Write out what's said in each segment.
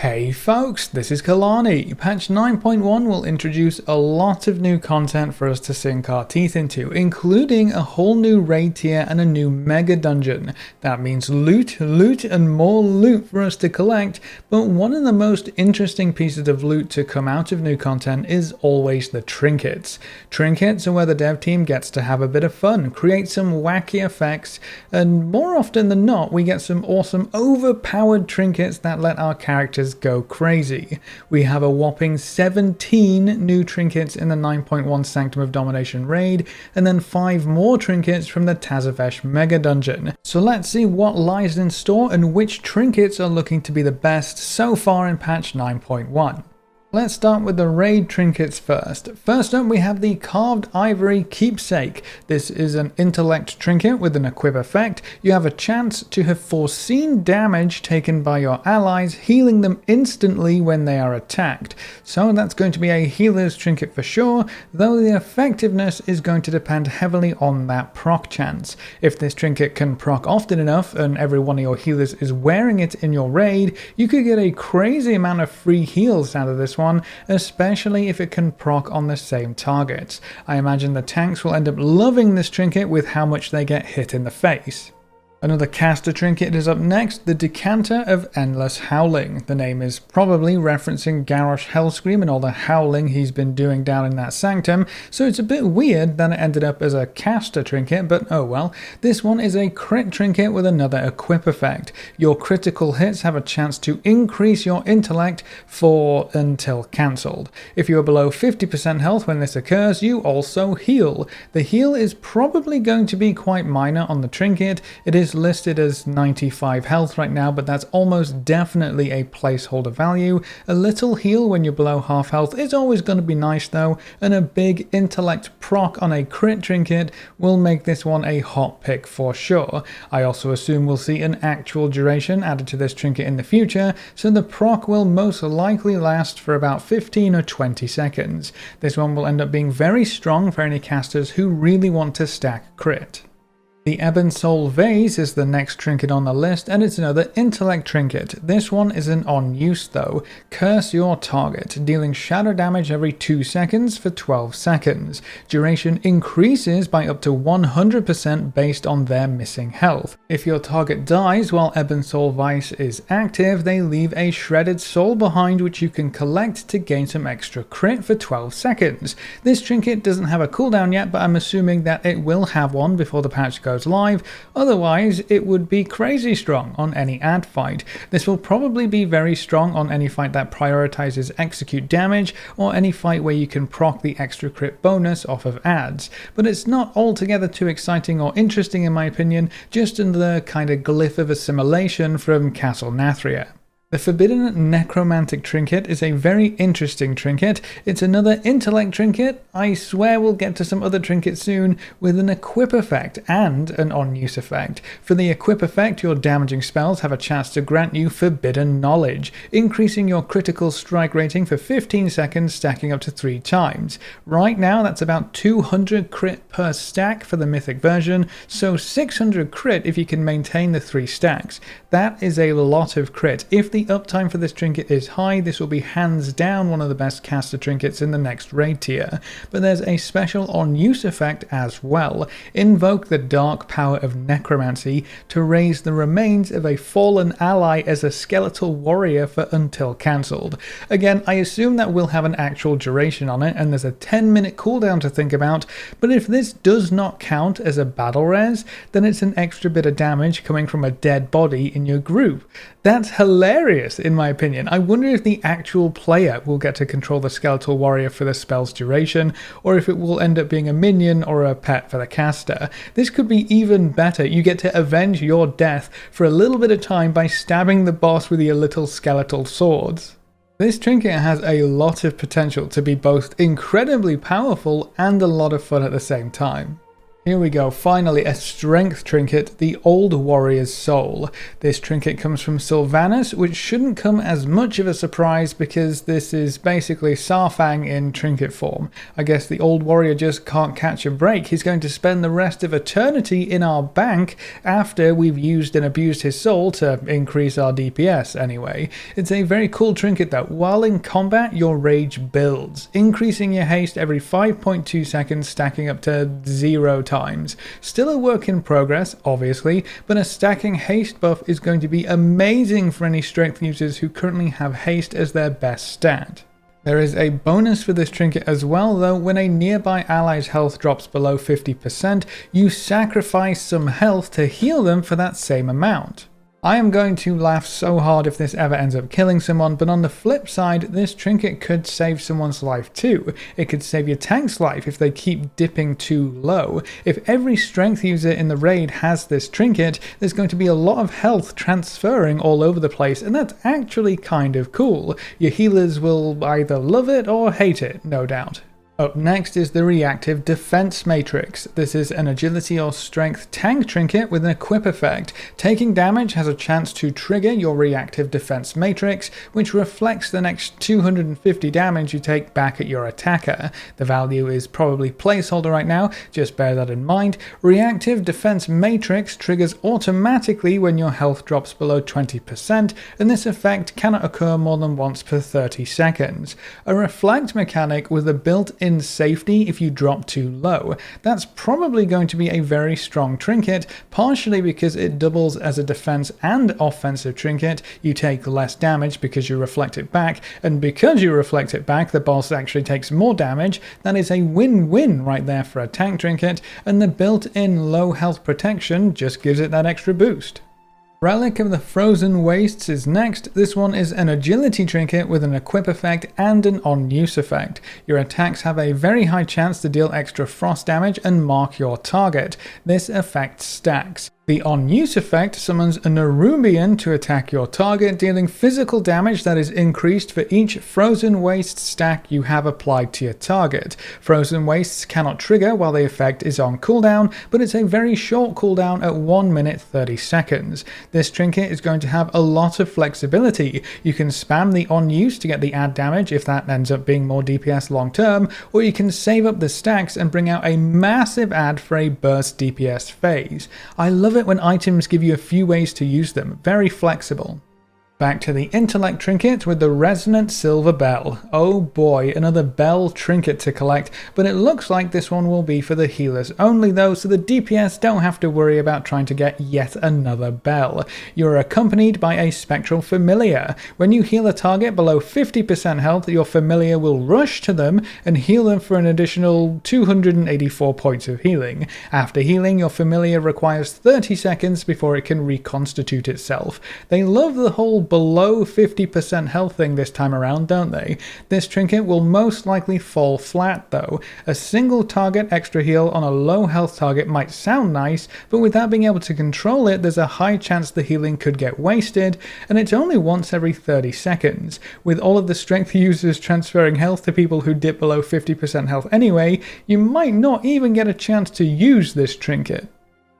Hey folks, this is Kalani. Patch 9.1 will introduce a lot of new content for us to sink our teeth into, including a whole new raid tier and a new mega dungeon. That means loot, and more loot for us to collect, but one of the most interesting pieces of loot to come out of new content is always the trinkets. Trinkets are where the dev team gets to have a bit of fun, create some wacky effects, and more often than not we get some awesome overpowered trinkets that let our characters go crazy. We have a whopping 17 new trinkets in the 9.1 Sanctum of Domination raid, and then 5 more trinkets from the Salvaged mega dungeon. So let's see what lies in store and which trinkets are looking to be the best so far in patch 9.1. Let's start with the raid trinkets first. First up we have the Carved Ivory Keepsake. This is an intellect trinket with an equip effect. You have a chance to have foreseen damage taken by your allies, healing them instantly when they are attacked. So that's going to be a healer's trinket for sure, though the effectiveness is going to depend heavily on that proc chance. If this trinket can proc often enough and every one of your healers is wearing it in your raid, you could get a crazy amount of free heals out of this one, especially if it can proc on the same targets. I imagine the tanks will end up loving this trinket with how much they get hit in the face. Another caster trinket is up next, the Decanter of Endless Howling. The name is probably referencing Garrosh Hellscream and all the howling he's been doing down in that sanctum, so it's a bit weird that it ended up as a caster trinket, but oh well. This one is a crit trinket with another equip effect. Your critical hits have a chance to increase your intellect for until cancelled. If you are below 50% health when this occurs, you also heal. The heal is probably going to be quite minor on the trinket. It is listed as 95 health right now, but that's almost definitely a placeholder value. A little heal when you're below half health is always going to be nice though, and a big intellect proc on a crit trinket will make this one a hot pick for sure. I also assume we'll see an actual duration added to this trinket in the future, so the proc will most likely last for about 15 or 20 seconds. This one will end up being very strong for any casters who really want to stack crit. The Ebon Soul Vase is the next trinket on the list, and it's another intellect trinket. This one isn't on use though. Curse your target, dealing shadow damage every 2 seconds for 12 seconds. Duration increases by up to 100% based on their missing health. If your target dies while Ebon Soul Vase is active, they leave a shredded soul behind which you can collect to gain some extra crit for 12 seconds. This trinket doesn't have a cooldown yet, but I'm assuming that it will have one before the patch goes live, otherwise it would be crazy strong on any ad fight. This will probably be very strong on any fight that prioritizes execute damage or any fight where you can proc the extra crit bonus off of ads, but it's not altogether too exciting or interesting in my opinion, just another kind of glyph of assimilation from Castle Nathria. The Forbidden Necromantic Trinket is a very interesting trinket. It's another intellect trinket. I swear we'll get to some other trinkets soon, with an equip effect and an on-use effect. For the equip effect, your damaging spells have a chance to grant you Forbidden Knowledge, increasing your critical strike rating for 15 seconds, stacking up to 3 times. Right now that's about 200 crit per stack for the mythic version, so 600 crit if you can maintain the 3 stacks. That is a lot of crit. If the uptime for this trinket is high, this will be hands down one of the best caster trinkets in the next raid tier. But there's a special on-use effect as well. Invoke the dark power of necromancy to raise the remains of a fallen ally as a skeletal warrior for until cancelled. Again, I assume that will have an actual duration on it, and there's a 10-minute cooldown to think about, but if this does not count as a battle res, then it's an extra bit of damage coming from a dead body in your group. That's hilarious in my opinion. I wonder if the actual player will get to control the skeletal warrior for the spell's duration, or if it will end up being a minion or a pet for the caster. This could be even better. You get to avenge your death for a little bit of time by stabbing the boss with your little skeletal swords. This trinket has a lot of potential to be both incredibly powerful and a lot of fun at the same time. Here we go, finally a strength trinket, the Old Warrior's Soul. This trinket comes from Sylvanas, which shouldn't come as much of a surprise because this is basically Sarfang in trinket form. I guess the Old Warrior just can't catch a break. He's going to spend the rest of eternity in our bank after we've used and abused his soul to increase our DPS anyway. It's a very cool trinket though. While in combat, your rage builds, increasing your haste every 5.2 seconds, stacking up to 0 times. Still a work in progress, obviously, but a stacking haste buff is going to be amazing for any strength users who currently have haste as their best stat. There is a bonus for this trinket as well though. When a nearby ally's health drops below 50%, you sacrifice some health to heal them for that same amount. I am going to laugh so hard if this ever ends up killing someone, but on the flip side, this trinket could save someone's life too. It could save your tank's life if they keep dipping too low. If every strength user in the raid has this trinket, there's going to be a lot of health transferring all over the place, and that's actually kind of cool. Your healers will either love it or hate it, no doubt. Up next is the Reactive Defense Matrix. This is an agility or strength tank trinket with an equip effect. Taking damage has a chance to trigger your Reactive Defense Matrix, which reflects the next 250 damage you take back at your attacker. The value is probably placeholder right now, just bear that in mind. Reactive Defense Matrix triggers automatically when your health drops below 20%, and this effect cannot occur more than once per 30 seconds. A reflect mechanic with a built-in safety if you drop too low. That's probably going to be a very strong trinket, partially because it doubles as a defense and offensive trinket. You take less damage because you reflect it back, and because you reflect it back, the boss actually takes more damage. That is a win-win right there for a tank trinket, and the built-in low health protection just gives it that extra boost. Relic of the Frozen Wastes is next. This one is an agility trinket with an equip effect and an on-use effect. Your attacks have a very high chance to deal extra frost damage and mark your target. This effect stacks. The on-use effect summons a Nerubian to attack your target, dealing physical damage that is increased for each Frozen Waste stack you have applied to your target. Frozen Wastes cannot trigger while the effect is on cooldown, but it's a very short cooldown at 1 minute 30 seconds. This trinket is going to have a lot of flexibility. You can spam the on-use to get the add damage if that ends up being more DPS long term, or you can save up the stacks and bring out a massive add for a burst DPS phase. I love it when items give you a few ways to use them, very flexible. Back to the intellect trinket with the Resonant Silver Bell. Oh boy, another bell trinket to collect, but it looks like this one will be for the healers only though, so the DPS don't have to worry about trying to get yet another bell. You're accompanied by a spectral familiar. When you heal a target below 50% health, your familiar will rush to them and heal them for an additional 284 points of healing. After healing, your familiar requires 30 seconds before it can reconstitute itself. They love the whole below 50% health thing this time around, don't they? This trinket will most likely fall flat though. A single target extra heal on a low health target might sound nice, but without being able to control it, there's a high chance the healing could get wasted, and it's only once every 30 seconds. With all of the strength users transferring health to people who dip below 50% health anyway, you might not even get a chance to use this trinket.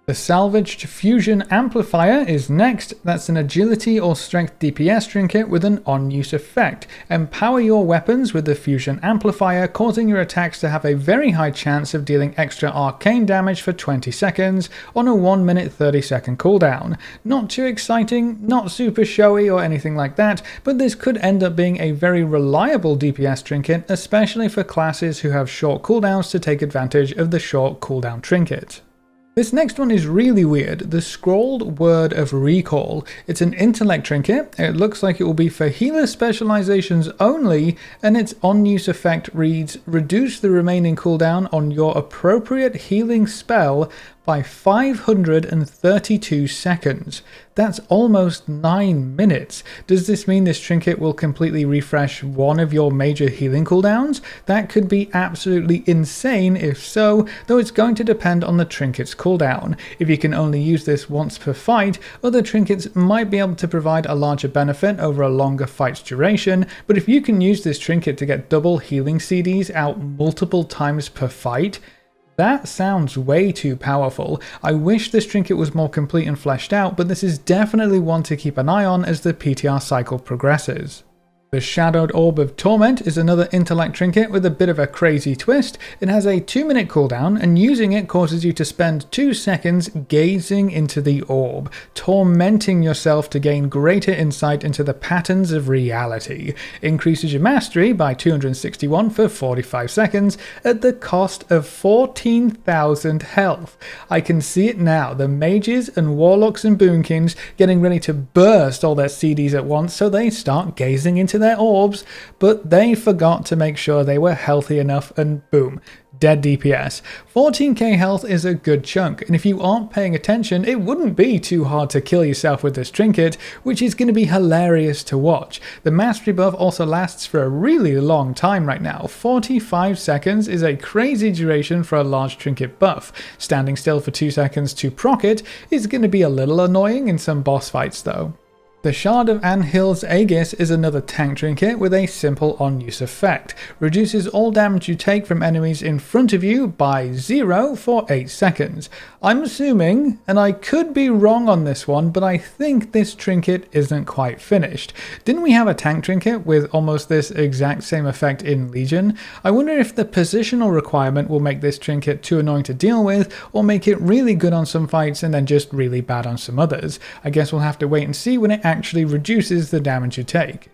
The Salvaged Fusion Amplifier is next. That's an agility or strength DPS trinket with an on-use effect. Empower your weapons with the Fusion Amplifier, causing your attacks to have a very high chance of dealing extra arcane damage for 20 seconds on a 1 minute 30 second cooldown. Not too exciting, not super showy or anything like that, but this could end up being a very reliable DPS trinket, especially for classes who have short cooldowns to take advantage of the short cooldown trinket. This next one is really weird, the Scrawled Word of Recall. It's an intellect trinket, it looks like it will be for healer specializations only, and its on-use effect reads, reduce the remaining cooldown on your appropriate healing spell by 532 seconds. That's almost 9 minutes. Does this mean this trinket will completely refresh one of your major healing cooldowns? That could be absolutely insane if so, though it's going to depend on the trinket's cooldown. If you can only use this once per fight, other trinkets might be able to provide a larger benefit over a longer fight's duration, but if you can use this trinket to get double healing CDs out multiple times per fight, That sounds way too powerful. I wish this trinket was more complete and fleshed out, but this is definitely one to keep an eye on as the PTR cycle progresses. The Shadowed Orb of Torment is another intellect trinket with a bit of a crazy twist. It has a 2-minute cooldown, and using it causes you to spend 2 seconds gazing into the orb, tormenting yourself to gain greater insight into the patterns of reality. Increases your mastery by 261 for 45 seconds at the cost of 14,000 health. I can see it now, the mages and warlocks and boomkins getting ready to burst all their CDs at once, so they start gazing into their orbs, but they forgot to make sure they were healthy enough, and boom, dead DPS. 14k health is a good chunk, and if you aren't paying attention, it wouldn't be too hard to kill yourself with this trinket, which is going to be hilarious to watch. The mastery buff also lasts for a really long time right now. 45 seconds is a crazy duration for a large trinket buff. Standing still for 2 seconds to proc it is going to be a little annoying in some boss fights though. The Shard of Anhil's Aegis is another tank trinket with a simple on-use effect. Reduces all damage you take from enemies in front of you by 0 for 8 seconds. I'm assuming, and I could be wrong on this one, but I think this trinket isn't quite finished. Didn't we have a tank trinket with almost this exact same effect in Legion? I wonder if the positional requirement will make this trinket too annoying to deal with, or make it really good on some fights and then just really bad on some others. I guess we'll have to wait and see when it actually reduces the damage you take.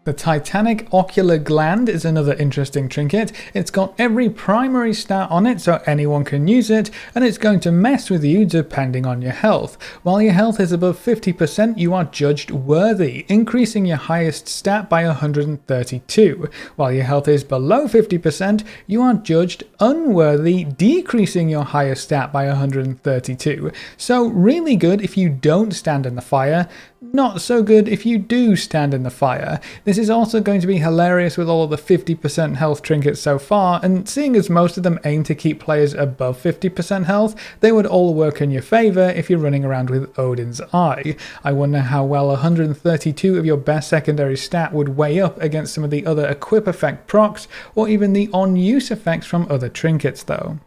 The Titanic Ocular Gland is another interesting trinket. It's got every primary stat on it so anyone can use it, and it's going to mess with you depending on your health. While your health is above 50%, you are judged worthy, increasing your highest stat by 132. While your health is below 50%, you are judged unworthy, decreasing your highest stat by 132. So really good if you don't stand in the fire, not so good if you do stand in the fire. This is also going to be hilarious with all of the 50% health trinkets so far, and seeing as most of them aim to keep players above 50% health, they would all work in your favour if you're running around with Odin's Eye. I wonder how well 132 of your best secondary stat would weigh up against some of the other equip effect procs, or even the on-use effects from other trinkets though.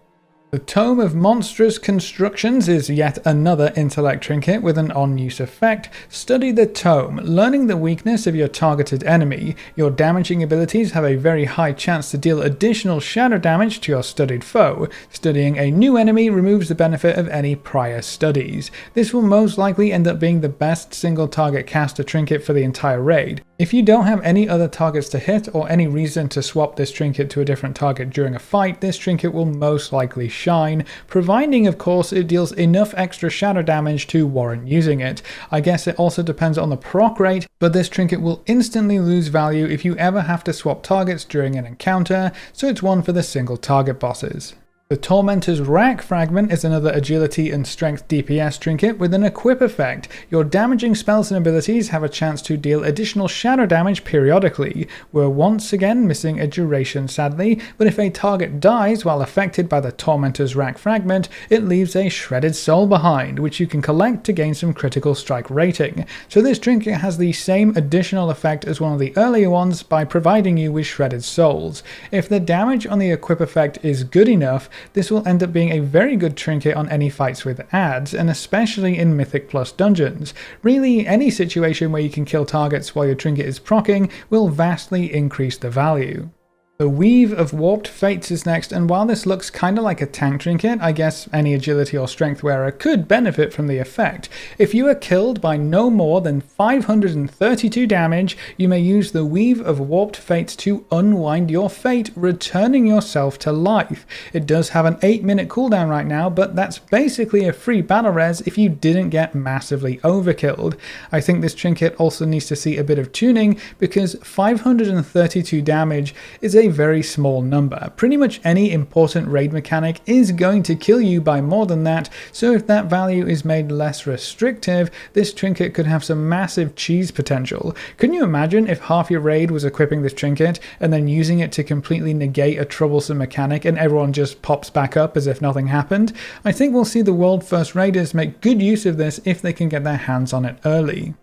The Tome of Monstrous Constructions is yet another intellect trinket with an on-use effect. Study the Tome. Learning the weakness of your targeted enemy, your damaging abilities have a very high chance to deal additional shadow damage to your studied foe. Studying a new enemy removes the benefit of any prior studies. This will most likely end up being the best single target caster trinket for the entire raid. If you don't have any other targets to hit or any reason to swap this trinket to a different target during a fight, this trinket will most likely shine, providing of course it deals enough extra shadow damage to warrant using it. I guess it also depends on the proc rate, but this trinket will instantly lose value if you ever have to swap targets during an encounter, so it's one for the single target bosses. The Tormentor's Rack Fragment is another agility and strength DPS trinket with an equip effect. Your damaging spells and abilities have a chance to deal additional shadow damage periodically. We're once again missing a duration sadly, but if a target dies while affected by the Tormentor's Rack Fragment, it leaves a shredded soul behind, which you can collect to gain some critical strike rating. So this trinket has the same additional effect as one of the earlier ones by providing you with shredded souls. If the damage on the equip effect is good enough, this will end up being a very good trinket on any fights with adds, and especially in Mythic Plus dungeons. Really, any situation where you can kill targets while your trinket is proccing will vastly increase the value. The Weave of Warped Fates is next, and while this looks kinda like a tank trinket, I guess any agility or strength wearer could benefit from the effect. If you are killed by no more than 532 damage, you may use the Weave of Warped Fates to unwind your fate, returning yourself to life. It does have an 8-minute cooldown right now, but that's basically a free battle res if you didn't get massively overkilled. I think this trinket also needs to see a bit of tuning, because 532 damage is a very small number. Pretty much any important raid mechanic is going to kill you by more than that, so if that value is made less restrictive, this trinket could have some massive cheese potential. Couldn't you imagine if half your raid was equipping this trinket and then using it to completely negate a troublesome mechanic and everyone just pops back up as if nothing happened? I think we'll see the world first raiders make good use of this if they can get their hands on it early.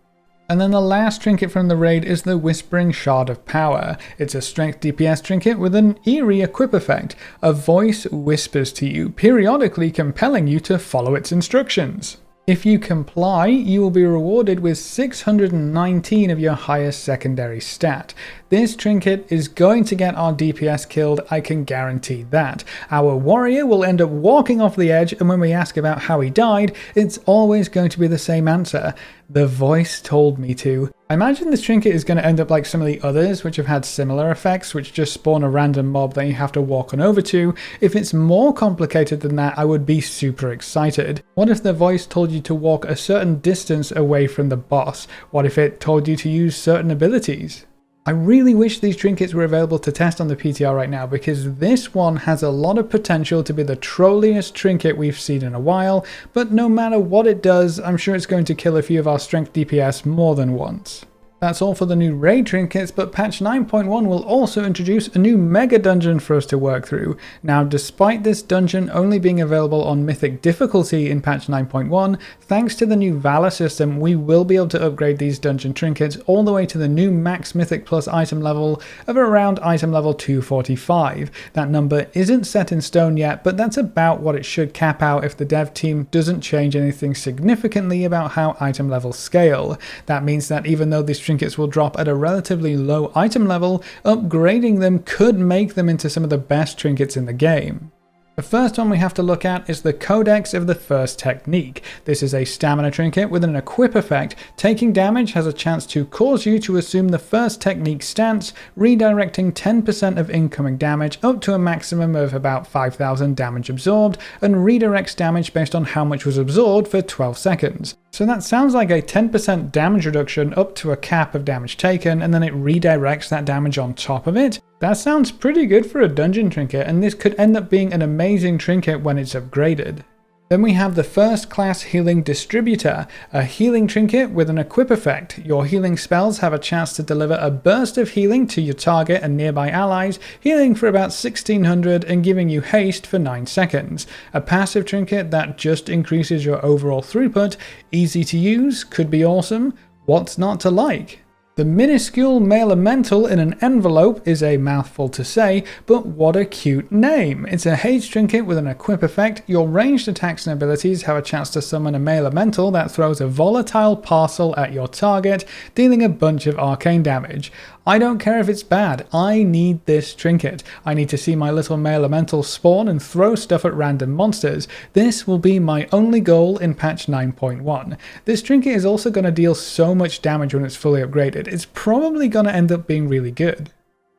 And then the last trinket from the raid is the Whispering Shard of Power. It's a strength DPS trinket with an eerie equip effect. A voice whispers to you, periodically compelling you to follow its instructions. If you comply, you will be rewarded with 619 of your highest secondary stat. This trinket is going to get our DPS killed, I can guarantee that. Our warrior will end up walking off the edge, and when we ask about how he died, it's always going to be the same answer. The voice told me to. I imagine this trinket is going to end up like some of the others which have had similar effects, which just spawn a random mob that you have to walk on over to. If it's more complicated than that, I would be super excited. What if the voice told you to walk a certain distance away from the boss? What if it told you to use certain abilities? I really wish these trinkets were available to test on the PTR right now, because this one has a lot of potential to be the trolliest trinket we've seen in a while, but no matter what it does, I'm sure it's going to kill a few of our strength DPS more than once. That's all for the new raid trinkets, but patch 9.1 will also introduce a new mega dungeon for us to work through. Now, despite this dungeon only being available on mythic difficulty in patch 9.1, thanks to the new Valor system, we will be able to upgrade these dungeon trinkets all the way to the new max mythic plus item level of around item level 245. That number isn't set in stone yet, but that's about what it should cap out if the dev team doesn't change anything significantly about how item levels scale. That means that even though these trinkets will drop at a relatively low item level, upgrading them could make them into some of the best trinkets in the game. The first one we have to look at is the Codex of the First Technique. This is a stamina trinket with an equip effect. Taking damage has a chance to cause you to assume the First Technique stance, redirecting 10% of incoming damage up to a maximum of about 5,000 damage absorbed, and redirects damage based on how much was absorbed for 12 seconds. So that sounds like a 10% damage reduction up to a cap of damage taken, and then it redirects that damage on top of it. That sounds pretty good for a dungeon trinket, and this could end up being an amazing trinket when it's upgraded. Then we have the First Class Healing Distributor, a healing trinket with an equip effect. Your healing spells have a chance to deliver a burst of healing to your target and nearby allies, healing for about 1600 and giving you haste for 9 seconds. A passive trinket that just increases your overall throughput, easy to use, could be awesome. What's not to like? The minuscule male elemental in an envelope is a mouthful to say, but what a cute name. It's a haste trinket with an equip effect. Your ranged attacks and abilities have a chance to summon a male elemental that throws a volatile parcel at your target, dealing a bunch of arcane damage. I don't care if it's bad, I need this trinket. I need to see my little male elemental spawn and throw stuff at random monsters. This will be my only goal in patch 9.1. This trinket is also going to deal so much damage when it's fully upgraded. It's probably going to end up being really good.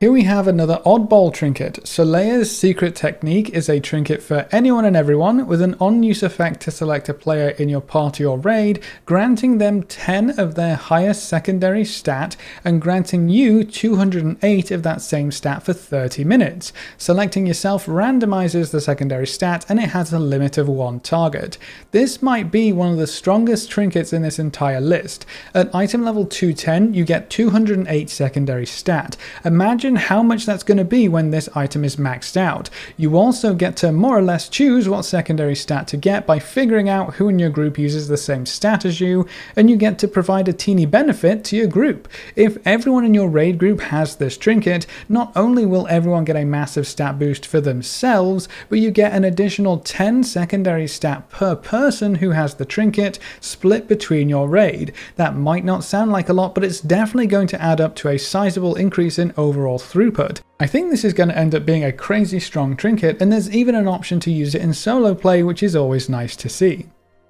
Here we have another oddball trinket. Solea's Secret Technique is a trinket for anyone and everyone with an on-use effect to select a player in your party or raid, granting them 10 of their highest secondary stat and granting you 208 of that same stat for 30 minutes. Selecting yourself randomizes the secondary stat, and it has a limit of 1 target. This might be one of the strongest trinkets in this entire list. At item level 210, you get 208 secondary stat. Imagine how much that's going to be when this item is maxed out. You also get to more or less choose what secondary stat to get by figuring out who in your group uses the same stat as you, and you get to provide a teeny benefit to your group. If everyone in your raid group has this trinket, not only will everyone get a massive stat boost for themselves, but you get an additional 10 secondary stat per person who has the trinket, split between your raid. That might not sound like a lot, but it's definitely going to add up to a sizable increase in overall throughput. I think this is going to end up being a crazy strong trinket, and there's even an option to use it in solo play, which is always nice to see.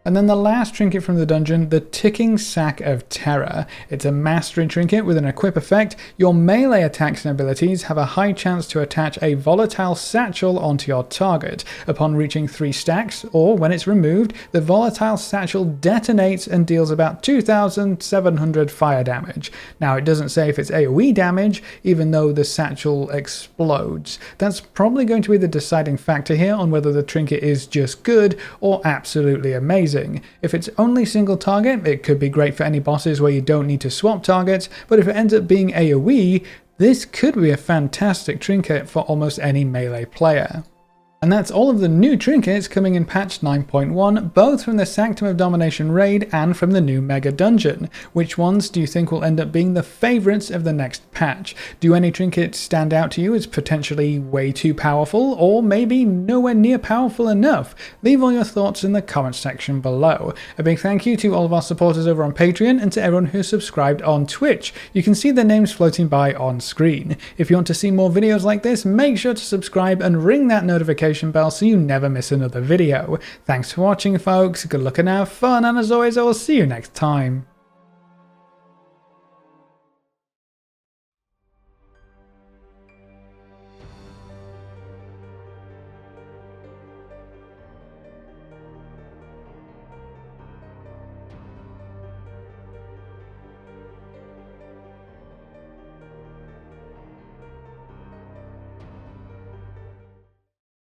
And then the last trinket from the dungeon, the Ticking Sack of Terror. It's a mastery trinket with an equip effect. Your melee attacks and abilities have a high chance to attach a volatile satchel onto your target. Upon reaching 3 stacks, or when it's removed, the volatile satchel detonates and deals about 2,700 fire damage. Now, it doesn't say if it's AoE damage, even though the satchel explodes. That's probably going to be the deciding factor here on whether the trinket is just good or absolutely amazing. If it's only single target, it could be great for any bosses where you don't need to swap targets, but if it ends up being AoE, this could be a fantastic trinket for almost any melee player. And that's all of the new trinkets coming in patch 9.1, both from the Sanctum of Domination raid and from the new Mega Dungeon. Which ones do you think will end up being the favourites of the next patch? Do any trinkets stand out to you as potentially way too powerful, or maybe nowhere near powerful enough? Leave all your thoughts in the comment section below. A big thank you to all of our supporters over on Patreon and to everyone who's subscribed on Twitch. You can see their names floating by on screen. If you want to see more videos like this, make sure to subscribe and ring that notification bell so you never miss another video. Thanks for watching, folks. Good luck and have fun, and as always, I will see you next time.